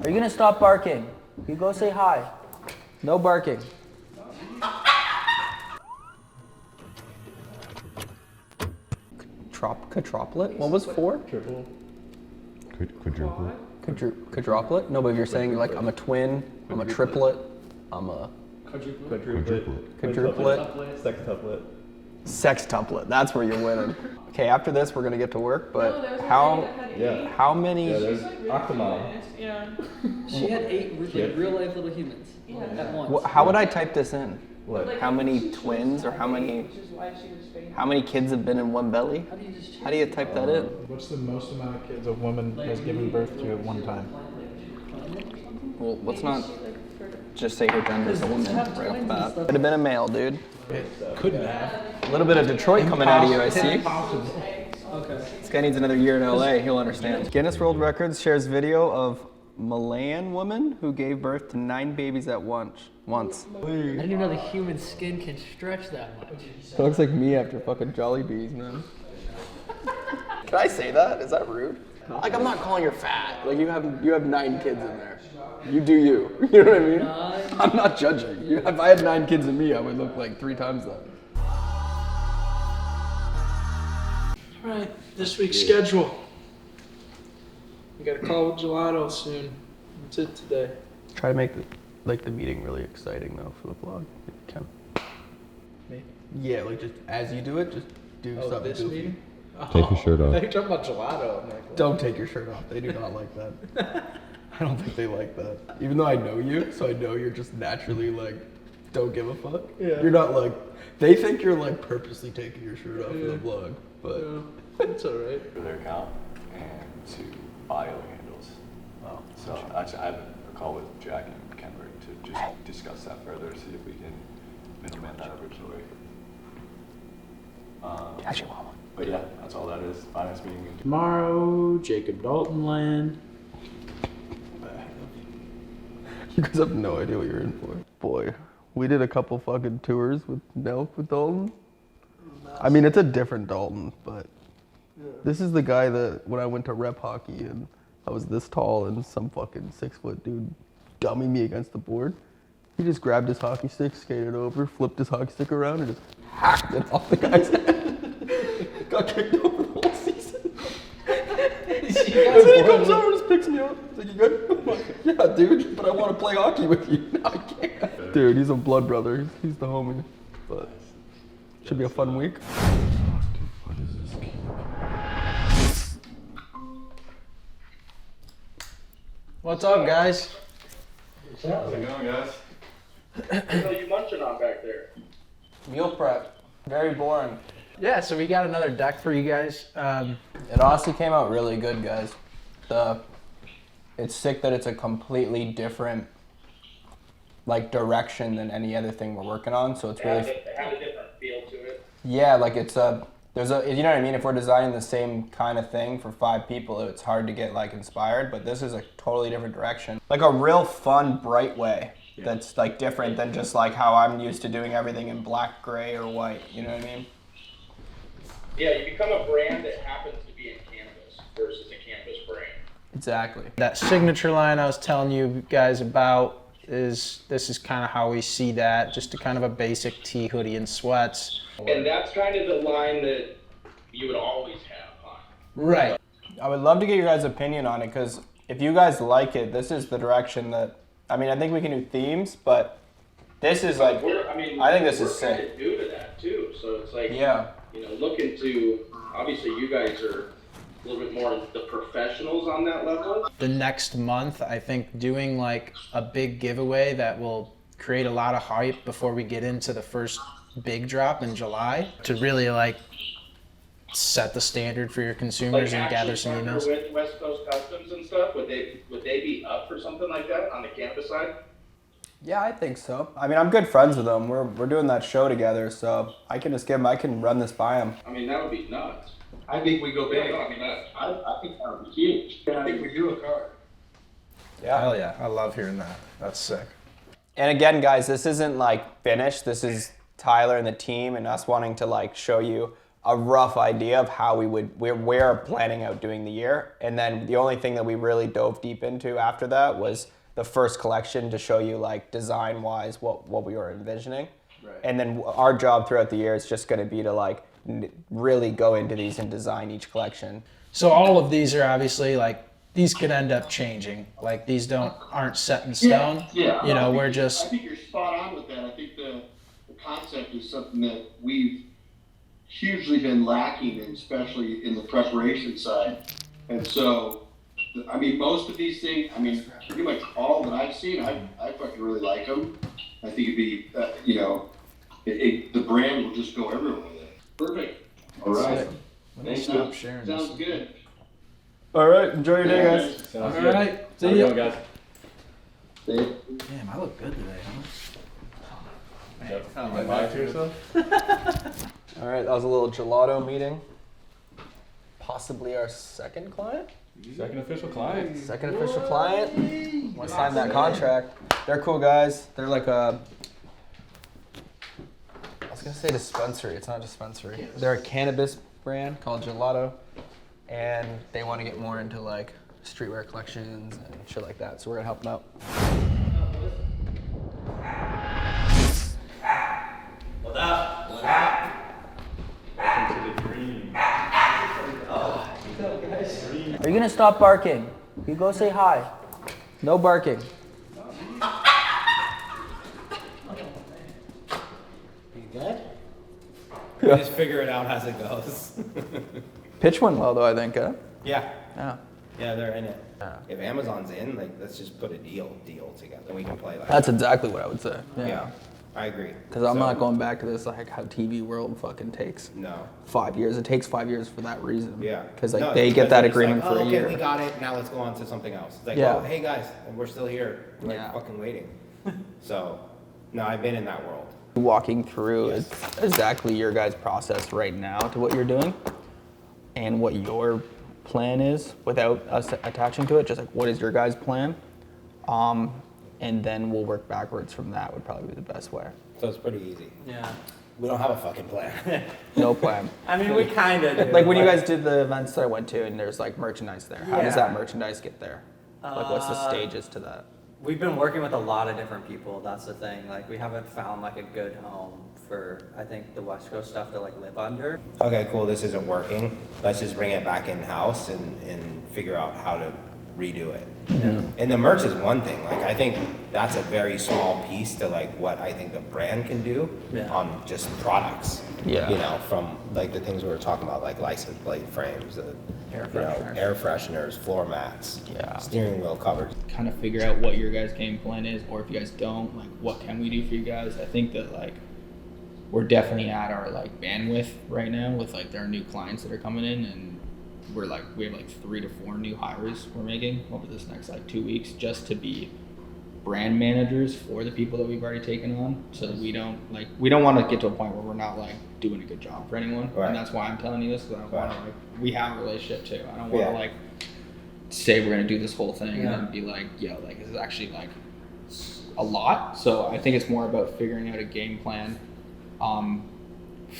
Are you gonna stop barking? You go say hi. No barking. Quadruplet? What was 4? Triple. Quadruple. Quadruplet? No, but if you're saying like I'm a twin, I'm a triplet, I'm a quadruplet. Sextuplet. That's where you're winning. Okay, after this we're gonna get to work, but how many? Yeah, there's Octomom. Yeah. She had 8 real life little humans at once. How would I type this in? What? How many twins or how many kids have been in one belly? How do you type that in? What's the most amount of kids a woman has given birth to at one time? Well, let's not just say her gender is a woman right off the bat. Could have been a male, dude. It couldn't have. A little bit of Detroit coming out of you, I see. Impossible. Okay. This guy needs another year in LA, he'll understand. Guinness World Records shares video of Malayan woman who gave birth to 9 babies at once. I didn't even know the human skin can stretch that much. That looks like me after fucking Jolly Bees, man. Can I say that? Is that rude? Like, I'm not calling her fat. Like, you have 9 kids in there. You do you. You know what I mean? I'm not judging. If I had 9 kids in me, I would look like 3 times that. All right, this week's schedule. We got a call with Gelato soon. That's it today. Try to make the meeting really exciting though for the vlog. If you can. Me? Yeah, like just as you do it, just do something this goofy. meeting? Take your shirt off. I thought you were talking about Gelato. I'm like, Don't take your shirt off. They do not like that. I don't think they like that. Even though I know you, so I know you're just naturally like, don't give a fuck. Yeah. You're not like, they think you're like purposely taking your shirt off for the vlog, but. it's all right. For their account and to bio handles. Oh, So actually, I have a call with Jack and Kenrick to just discuss that further, see if we can middleman that original rate. Actually, want one. But yeah, that's all that is. Finance meeting. Tomorrow, Jacob Dalton land. You guys have no idea what you're in for. Boy, we did a couple fucking tours with Nelk with Dalton. I mean, it's a different Dalton, but this is the guy that when I went to rep hockey and I was this tall and some fucking 6-foot dude dummied me against the board. He just grabbed his hockey stick, skated over, flipped his hockey stick around, and just hacked it off the guy's head. Got kicked over the whole season. And then he comes over and just picks me up. He's like, you good? I'm like, yeah, dude, but I want to play hockey with you. No, I can't. Dude, he's a blood brother. He's the homie. But should be a fun week. What is this key? What's up, guys? How's it going, guys? What are you munching on back there? Meal prep. Very boring. Yeah, so we got another deck for you guys. It honestly came out really good, guys. It's sick that it's a completely different like direction than any other thing we're working on. So it's really It had a different feel to it. yeah, like there's a you know what I mean. If we're designing the same kind of thing for 5 people, it's hard to get like inspired. But this is a totally different direction, like a real fun, bright way. That's like different than just like how I'm used to doing everything in black, gray, or white. You know what I mean? Yeah, you become a brand that happens to be in cannabis versus a cannabis brand. Exactly. That signature line I was telling you guys about is kind of how we see that, just a kind of a basic tee, hoodie, and sweats. And that's kind of the line that you would always have, huh? Right. I would love to get your guys' opinion on it, because if you guys like it, this is the direction that, I mean, I think we can do themes, but this is like, I think this is sick. We're kind of new to that too, so it's like, Yeah. you know, looking to, obviously you guys are a little bit more the professionals on that level. The next month, I think doing like a big giveaway that will create a lot of hype before we get into the first big drop in July to really like set the standard for your consumers and gather some emails. With West Coast Customs and stuff, would they be up for something like that on the cannabis side? Yeah, I think so. I mean, I'm good friends with them. We're doing that show together, so I can just I can run this by them. I mean, that would be nuts. I think we go big. I mean, I think that would be huge. I think we do a card. Yeah. Hell yeah, I love hearing that. That's sick. And again, guys, this isn't like finished. This is Tyler and the team and us wanting to like show you a rough idea of how we're planning out doing the year. And then the only thing that we really dove deep into after that was the first collection to show you like design wise what we were envisioning. Right. And then our job throughout the year is just going to be to like really go into these and design each collection. So all of these are obviously like, these could end up changing. Like these aren't set in stone. Yeah. You know, I I think you're spot on with that. I think the concept is something that we've hugely been lacking in, especially in the preparation side. And so, I mean, most of these things, I mean, pretty much all that I've seen, I fucking really like them. I think it'd be, you know, the brand will just go everywhere with it. Perfect. All right. Thanks. Stop sharing. Sounds good. All right, enjoy your day, guys. Sounds All good. right. How See you ya. going, guys? Damn, I look good today, huh? Lie to yourself? All right, that was a little gelato meeting. Possibly our second client? Second official client. Second official client. Let's sign that contract. They're cool guys. They're like I was gonna say dispensary. It's not a dispensary. They're a cannabis brand called Gelato, and they want to get more into like streetwear collections and shit like that. So we're gonna help them out. What up? What up? Welcome to the dream. Are you gonna stop barking? You go say hi. No barking. You good? We just figure it out as it goes. Pitch went well though, I think. Huh? Yeah. Yeah. Yeah, they're in it. Yeah. If Amazon's in, like, let's just put a deal together. We can play like. That's exactly what I would say. Yeah, I agree. Because I'm So- not going back to this like how TV world fucking takes No. 5 years. It takes 5 years for that reason. Yeah. Because like No, they because get that they're just agreement like, for oh, a okay, year. we got it. Now let's go on to something else. It's like, Yeah. oh, hey guys, and we're still here. We're like Yeah. fucking waiting. So, no, I've been in that world. Walking through Yes. exactly your guys' process right now to what you're doing and what your plan is without us attaching to it. Just like what is your guys' plan? And then we'll work backwards from that would probably be the best way. So it's pretty easy. Yeah. We don't have a fucking plan. No plan. I mean, we kind of do. Like when you but- guys did the events that I went to and there's like merchandise there. How does Yeah. that merchandise get there? Like what's the stages to that? We've been working with a lot of different people. That's the thing. Like we haven't found like a good home for I think the West Coast stuff to like live under. Okay, cool, this isn't working. Let's just bring it back in-house and figure out how to redo it. Yeah. And the merch is one thing. Like, I think that's a very small piece to like what I think the brand can do Yeah. on just products. Yeah. You know, from like the things we were talking about, like license plate frames, Air you know, fresheners. air fresheners, floor mats, Yeah. steering wheel covers. Kind of figure out what your guys' game plan is, or if you guys don't, like what can we do for you guys. I think that like we're definitely at our like bandwidth right now with like there are new clients that are coming in, and we have like 3 to 4 new hires we're making over this next like 2 weeks just to be brand managers for the people that we've already taken on, so that we don't want to get to a point where we're not like doing a good job for anyone. Right. And that's why I'm telling you this, because I don't want to Right. like we have a relationship too. I don't want to Yeah. like say we're gonna do this whole thing and Yeah. then be like, yo, like this is actually like a lot. So I think it's more about figuring out a game plan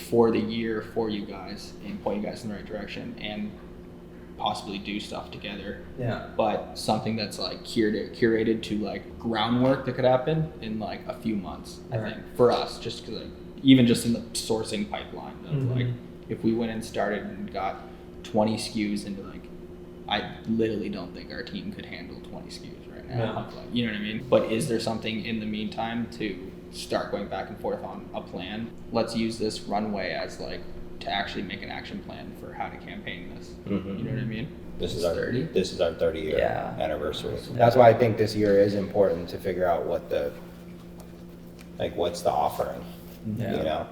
for the year for you guys and point you guys in the right direction and possibly do stuff together. Yeah. But something that's like curated to like groundwork that could happen in like a few months, I Right. think, for us, just because like, even just in the sourcing pipeline of Mhm. like, if we went and started and got 20 SKUs into like, I literally don't think our team could handle 20 SKUs right now. Yeah. Like, you know what I mean? But is there something in the meantime to start going back and forth on a plan? Let's use this runway as like to actually make an action plan for how to campaign this. Mhm. You know what I mean? This is our 30? This is our 30-year Yeah. anniversary. That's why I think this year is important to figure out what's the offering, Yeah. you know,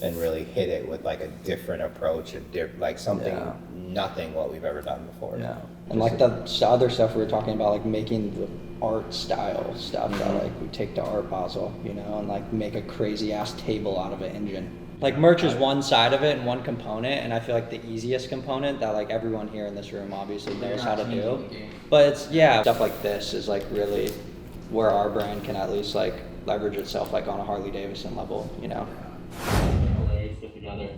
and really hit it with like a different approach, like something Yeah. nothing what we've ever done before. Yeah. And like the other stuff we were talking about, like making the art style stuff that like we take to Art Basel, you know, and like make a crazy ass table out of an engine. Like merch is one side of it and one component, and I feel like the easiest component that like everyone here in this room obviously knows how to do. But it's stuff like this is like really where our brand can at least like leverage itself like on a Harley Davidson level, you know. Together.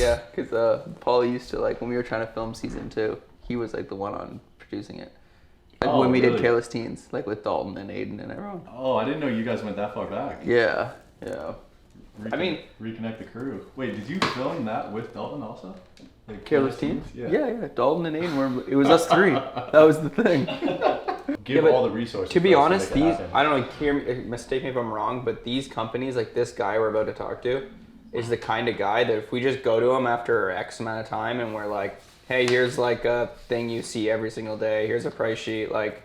Yeah, because Paul used to, like, when we were trying to film season 2, he was, like, the one on producing it. Like, when we did really? Careless Teens, like, with Dalton and Aiden and everyone. Oh, I didn't know you guys went that far back. Yeah. Reconnect the crew. Wait, did you film that with Dalton also? Like, Careless Teens? Yeah. Dalton and Aiden were, it was us 3. That was the thing. Give all the resources. To be for us honest, make it these, happen. I don't know, hear me, mistake me if I'm wrong, but these companies, like this guy we're about to talk to, is the kind of guy that if we just go to him after X amount of time and we're like, hey, here's like a thing you see every single day, here's a price sheet, like,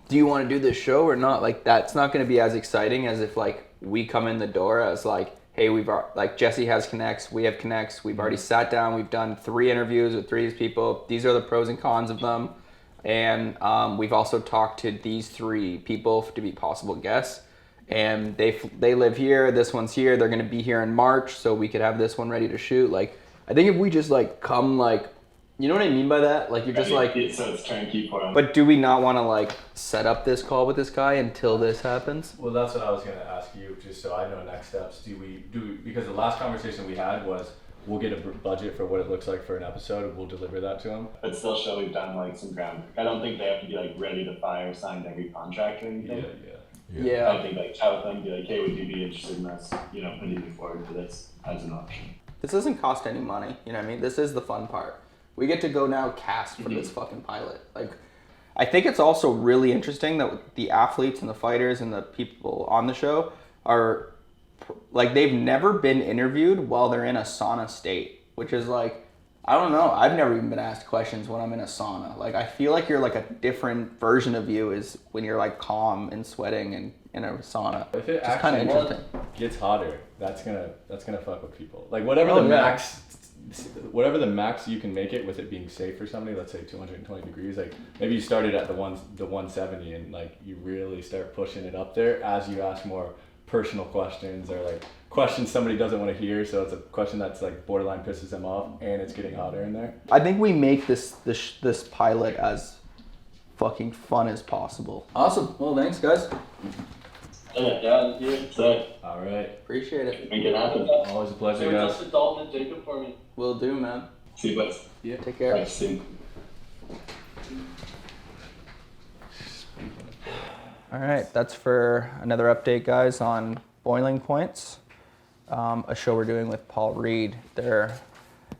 do you want to do this show or not? Like, that's not going to be as exciting as if like we come in the door as like, hey, like Jesse has connects, we have connects, we've already sat down, we've done 3 interviews with 3 of these people, these are the pros and cons of them, and we've also talked to these 3 people to be possible guests, and they live here, this one's here, they're going to be here in March, so we could have this one ready to shoot. Like, I think if we just like come, like, you know what I mean by that? Like, you're just like, so it's turnkey for him. but do we not want to like set up this call with this guy until this happens? Well, that's what I was going to ask you, just so I know next steps. Do we because the last conversation we had was we'll get a budget for what it looks like for an episode, we'll deliver that to them. But still show we've done like some groundwork. I don't think they have to be like ready to fire, signed every contract or anything. Yeah. I think like chat with them, be like, hey, would you be interested in us, putting you forward for this as an option? This doesn't cost any money, you know what I mean? This is the fun part. We get to go now cast for this fucking pilot. Like, I think it's also really interesting that the athletes and the fighters and the people on the show are, like, they've never been interviewed while they're in a sauna state, which is like, I don't know. I've never even been asked questions when I'm in a sauna. Like, I feel like you're like a different version of you is when you're like calm and sweating and in a sauna. If it It's kind of actually interesting. gets hotter, that's gonna fuck with people. Like whatever the max you can make it with it being safe for somebody, let's say 220 degrees, like maybe you started at the 170 and like you really start pushing it up there as you ask more personal questions or like questions somebody doesn't want to hear, so it's a question that's like borderline pisses them off and it's getting hotter in there. I think we make this pilot as fucking fun as possible. Awesome. Well, thanks, guys. Yeah, so All right. Appreciate it. make it happen. Always a pleasure, So guys. just to Dalton and Jacob for me. Will do, man. See you guys. Yeah. Take care. Thanks, soon. All right, that's for another update, guys, on Boiling Points, a show we're doing with Paul Reed. They're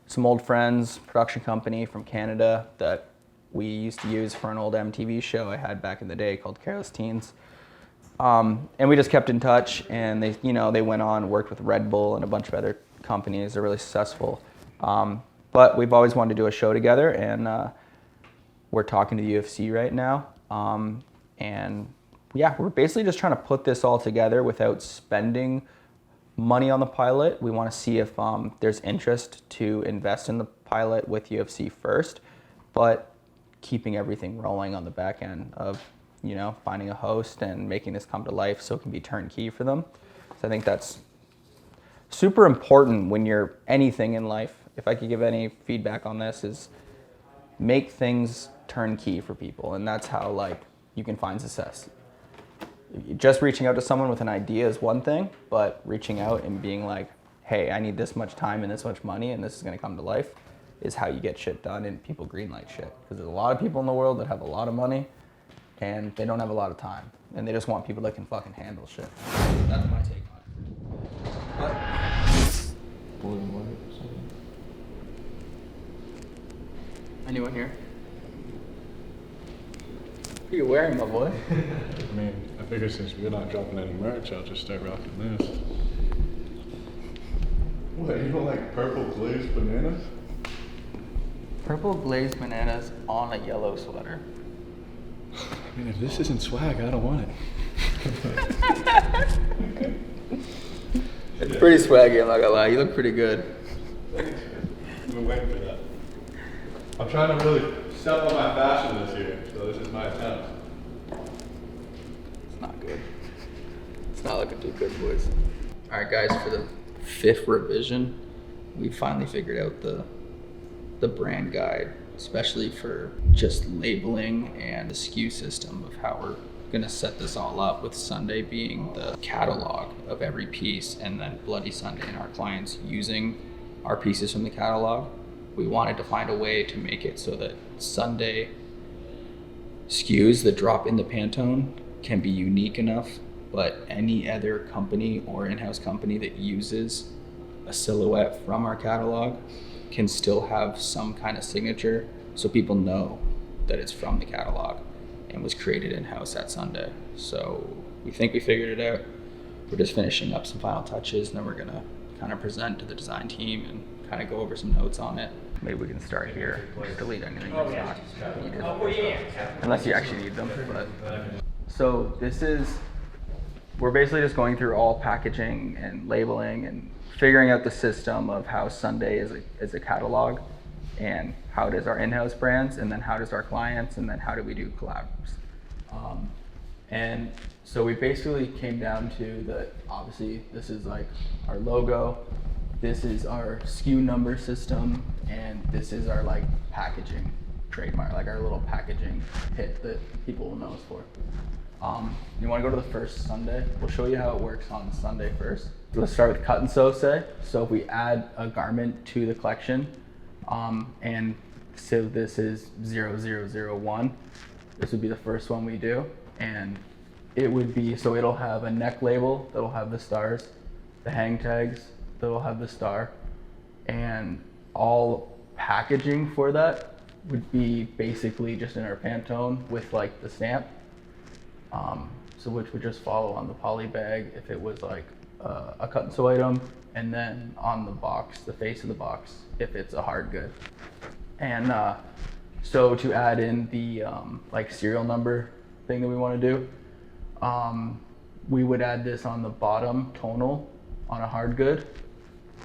some old friends, production company from Canada that we used to use for an old MTV show I had back in the day called Careless Teens. And we just kept in touch, and they went on, worked with Red Bull and a bunch of other companies. They're really successful. But we've always wanted to do a show together, and we're talking to the UFC right now. And yeah, we're basically just trying to put this all together without spending money on the pilot. We want to see if there's interest to invest in the pilot with UFC first, but keeping everything rolling on the back end of, finding a host and making this come to life so it can be turnkey for them. So I think that's super important when you're anything in life. If I could give any feedback on this, is make things turnkey for people, and that's how you can find success. Just reaching out to someone with an idea is one thing, but reaching out and being like, hey, I need this much time and this much money and this is going to come to life is how you get shit done and people greenlight shit. Because there's a lot of people in the world that have a lot of money and they don't have a lot of time, and they just want people that can fucking handle shit. That's my take on it. Anyone here? What are you wearing, my boy? I mean, I figure since we're not dropping any merch, I'll just start rocking this. What, you don't like purple glazed bananas? Purple glazed bananas on a yellow sweater. I mean, if this isn't swag, I don't want it. It's pretty swaggy, I'm not gonna lie. You look pretty good. Thanks. I've been waiting for that. I'm trying to really step up my fashion this year, so this is my attempt. It's not good. It's not looking too good, boys. All right, guys, for the 5th revision, we finally figured out the brand guide, especially for just labeling and the SKU system of how we're gonna set this all up, with Sunday being the catalog of every piece and then Bloody Sunday and our clients using our pieces from the catalog. We wanted to find a way to make it so that Sunday SKUs that drop in the Pantone can be unique enough, but any other company or in-house company that uses a silhouette from our catalog can still have some kind of signature so people know that it's from the catalog and was created in-house at Sunday. So we think we figured it out. We're just finishing up some final touches, and then we're gonna kind of present to the design team and kind of go over some notes on it. Maybe we can start here. Just delete anything that's not needed. Unless you actually need them. But. So we're basically just going through all packaging and labeling and figuring out the system of how Sunday is a catalog, and how does our in-house brands, and then how does our clients, and then how do we do collabs. And so we basically came down to that, obviously this is like our logo, this is our SKU number system, and this is our like packaging trademark, like our little packaging hit that people will know us for. You want to go to the first Sunday? We'll show you how it works on Sunday first. Let's start with cut and sew, say. So if we add a garment to the collection, and so this is 0001, this would be the first one we do. And it would be, so it'll have a neck label that'll have the stars, the hang tags that'll have the star, and all packaging for that would be basically just in our Pantone with like the stamp. So which would just follow on the poly bag if it was like a cut and sew item, and then on the box, the face of the box, if it's a hard good. And so to add in the like serial number thing that we want to do, we would add this on the bottom tonal on a hard good,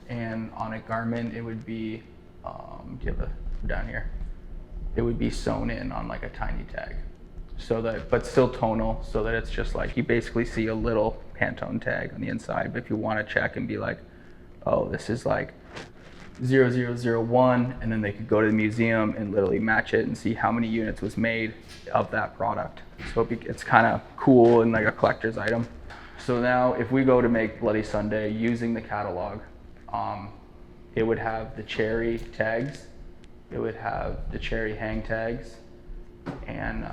and on a garment it would be, do you have a down here? It would be sewn in on like a tiny tag, so that, but still tonal, so that it's just like you basically see a little Pantone tag on the inside. But if you want to check and be like, oh, this is like 0001, and then they could go to the museum and literally match it and see how many units was made of that product. So it's kind of cool and like a collector's item. So now if we go to make Bloody Sunday using the catalog, it would have the cherry tags, it would have the cherry hang tags, and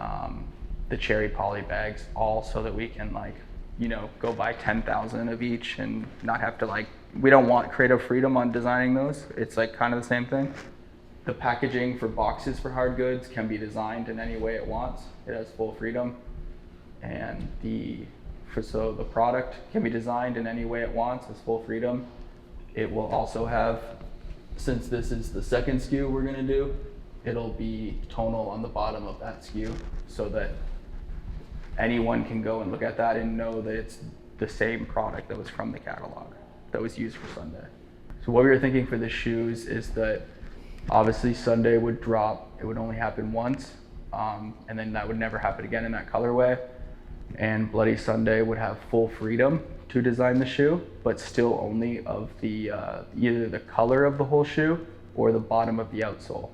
the cherry poly bags, all so that we can like, you know, go buy 10,000 of each and not have to like, we don't want creative freedom on designing those. It's like kind of the same thing. The packaging for boxes for hard goods can be designed in any way it wants. It has full freedom. And so the product can be designed in any way it wants, has full freedom. It will also have, since this is the second SKU we're gonna do, it'll be tonal on the bottom of that SKU, so that anyone can go and look at that and know that it's the same product that was from the catalog that was used for Sunday. So what we were thinking for the shoes is that obviously Sunday would drop, it would only happen once, and then that would never happen again in that colorway. And Bloody Sunday would have full freedom to design the shoe, but still only of the either the color of the whole shoe or the bottom of the outsole.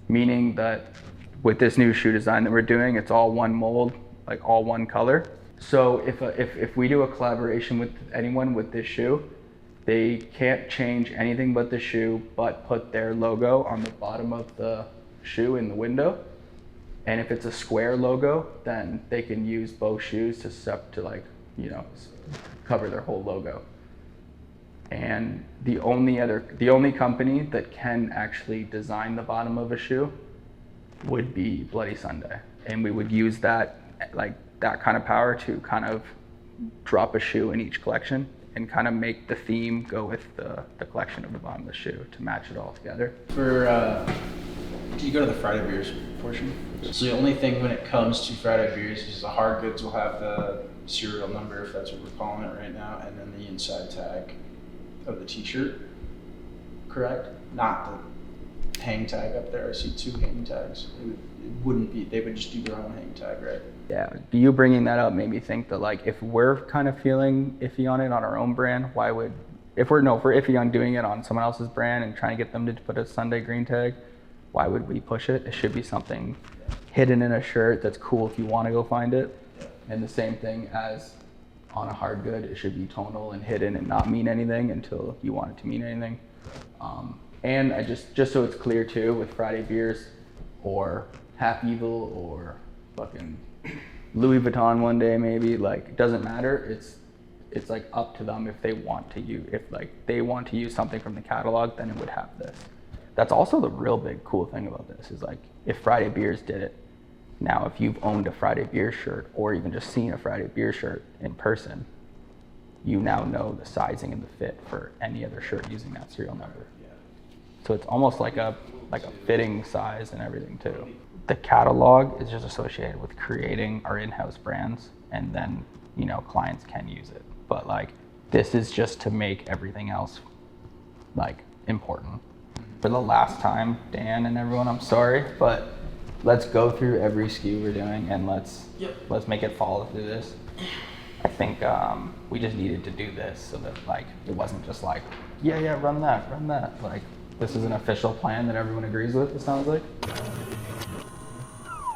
Meaning that with this new shoe design that we're doing, it's all one mold, like all one color. So if we do a collaboration with anyone with this shoe, they can't change anything but the shoe, but put their logo on the bottom of the shoe in the window. And if it's a square logo, then they can use both shoes to like, you know, cover their whole logo. And the only company that can actually design the bottom of a shoe would be Bloody Sunday. And we would use that, like that kind of power to kind of drop a shoe in each collection and kind of make the theme go with the collection of the bottom of the shoe to match it all together. Do you go to the Friday beers portion? So the only thing when it comes to Friday beers is the hard goods will have the serial number, if that's what we're calling it right now, and then the inside tag of the t-shirt, correct? Not the hang tag up there. I see two hang tags. It wouldn't be, they would just do their own hang tag, right? Yeah, you bringing that up made me think that like if we're kind of feeling iffy on it on our own brand, why would, if we're iffy on doing it on someone else's brand and trying to get them to put a Sunday green tag, why would we push it? It should be something hidden in a shirt that's cool if you want to go find it. And the same thing as on a hard good, it should be tonal and hidden and not mean anything until you want it to mean anything. And I just so it's clear too, with Friday beers or Half Evil or fucking Louis Vuitton one day maybe, like it doesn't matter. It's like up to them if they want to use, if like they want to use something from the catalog, then it would have this. That's also the real big cool thing about this is like if Friday Beers did it. Now if you've owned a Friday Beer shirt or even just seen a Friday Beer shirt in person, you now know the sizing and the fit for any other shirt using that serial number. So it's almost like a fitting size and everything too. The catalog is just associated with creating our in-house brands, and then, you know, clients can use it. But like, this is just to make everything else like important. For the last time, Dan and everyone, I'm sorry, but let's go through every SKU we're doing and let's make it follow through this. I think we just needed to do this so that like it wasn't just like, yeah, run that. Like, this is an official plan that everyone agrees with, it sounds like.